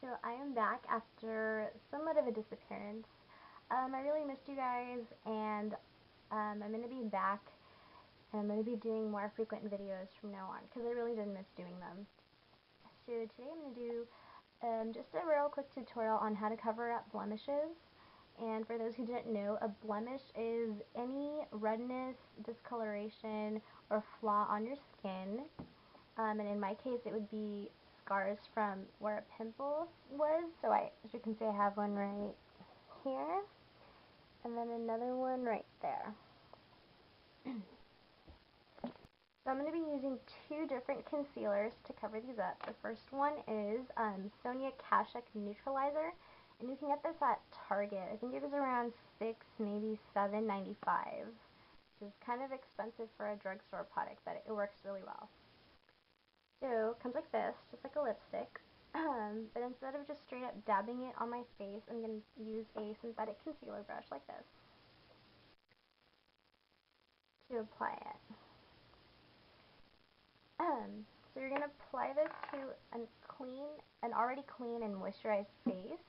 So I am back after somewhat of a disappearance. I really missed you guys, and I'm going to be back, and I'm going to be doing more frequent videos from now on, because I really did miss doing them. So today I'm going to do just a real quick tutorial on how to cover up blemishes. And for those who didn't know, a blemish is any redness, discoloration, or flaw on your skin. And in my case, it would be scars from where a pimple was. So as you can see, I have one right here, and then another one right there. So I'm going to be using two different concealers to cover these up. The first one is Sonia Kashuk Neutralizer, and you can get this at Target. I think it was around $6, maybe $7.95, which is kind of expensive for a drugstore product, but it works really well. So it comes like this, just like a lipstick, but instead of just straight up dabbing it on my face, I'm going to use a synthetic concealer brush like this to apply it. So you're going to apply this to an already clean and moisturized face.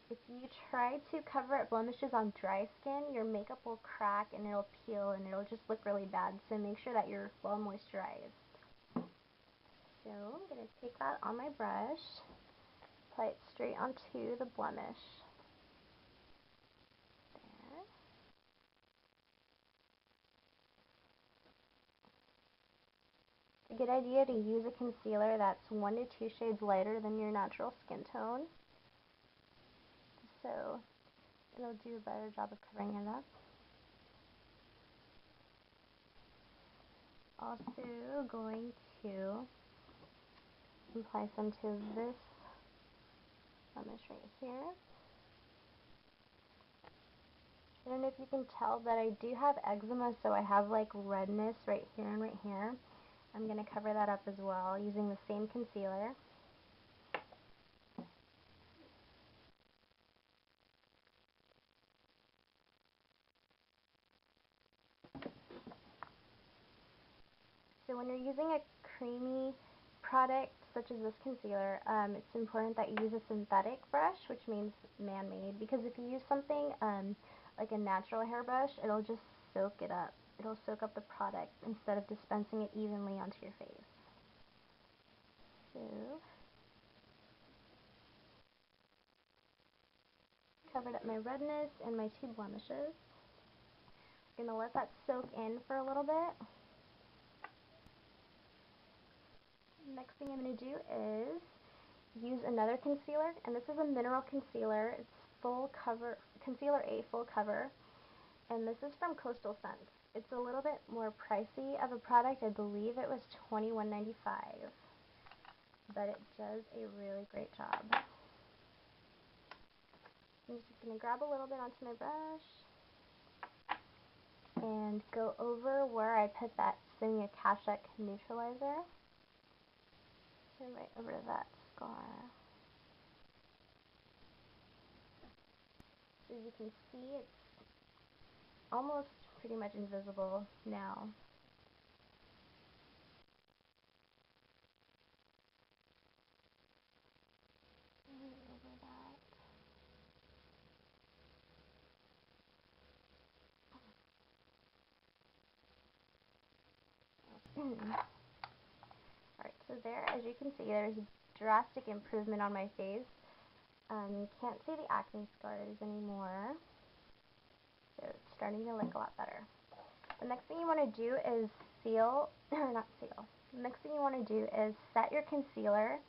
If you try to cover up blemishes on dry skin, your makeup will crack and it'll peel and it'll just look really bad, so make sure that you're well moisturized. So I'm going to take that on my brush, apply it straight onto the blemish. There. It's a good idea to use a concealer that's 1 to 2 shades lighter than your natural skin tone, so it'll do a better job of covering it up. Also going to apply some to this blemish right here. I don't know if you can tell, but I do have eczema, so I have like redness right here and right here. I'm going to cover that up as well using the same concealer. So when you're using a creamy product such as this concealer, it's important that you use a synthetic brush, which means man-made, because if you use something like a natural hairbrush, it'll just soak it up. It'll soak up the product instead of dispensing it evenly onto your face. So, covered up my redness and my two blemishes. I'm going to let that soak in for a little bit. Next thing I'm going to do is use another concealer, and this is a mineral concealer. It's full cover, Concealer A full cover, and this is from Coastal Scents. It's a little bit more pricey of a product. I believe it was $21.95, but it does a really great job. I'm just going to grab a little bit onto my brush and go over where I put that Sonia Kashuk Neutralizer. So right over that scar. So as you can see, it's almost pretty much invisible now. Over that. Alright, so there, as you can see, there's a drastic improvement on my face. You can't see the acne scars anymore, so it's starting to look a lot better. The next thing you want to do is the next thing you want to do is set your concealer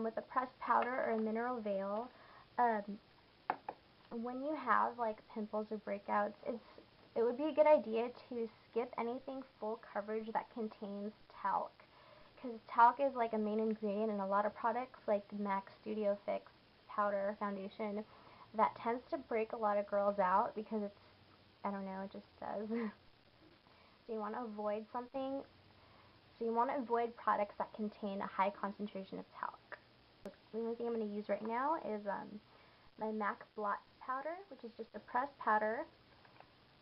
with a pressed powder or a mineral veil. When you have like pimples or breakouts, it would be a good idea to skip anything full coverage that contains talc, because talc is like a main ingredient in a lot of products like MAC Studio Fix powder foundation that tends to break a lot of girls out because it's, I don't know, it just does. So you want to avoid products that contain a high concentration of talc. The only thing I'm going to use right now is my MAC Blot powder, which is just a pressed powder.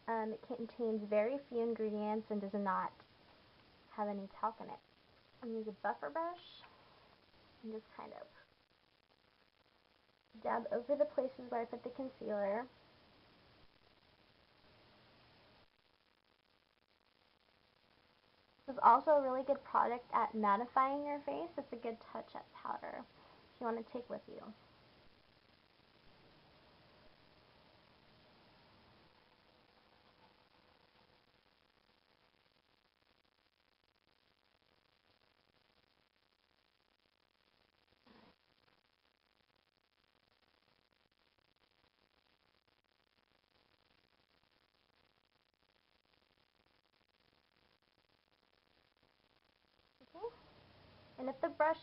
It contains very few ingredients and does not have any talc in it. I'm going to use a buffer brush and just kind of dab over the places where I put the concealer. This is also a really good product at mattifying your face. It's a good touch-up powder if you want to take with you. Okay. And if the brush,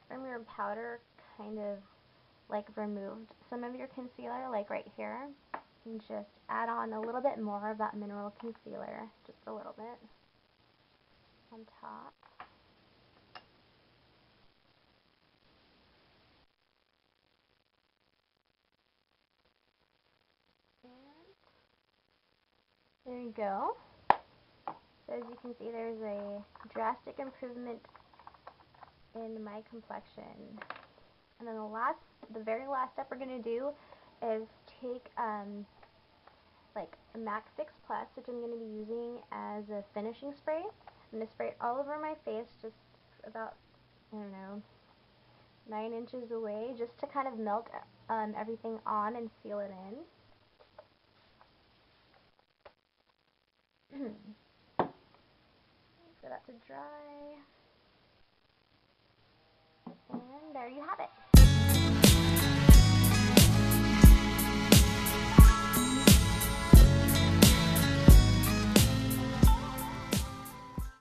from your powder kind of like removed some of your concealer, like right here, you can just add on a little bit more of that mineral concealer, just a little bit on top. And there you go. So as you can see, there's a drastic improvement in my complexion. And then the very last step we're going to do is take like a MAC 6 Plus, which I'm going to be using as a finishing spray. I'm going to spray it all over my face, just about, I don't know, 9 inches away, just to kind of melt everything on and seal it in. Wait for that to dry. And there you have it.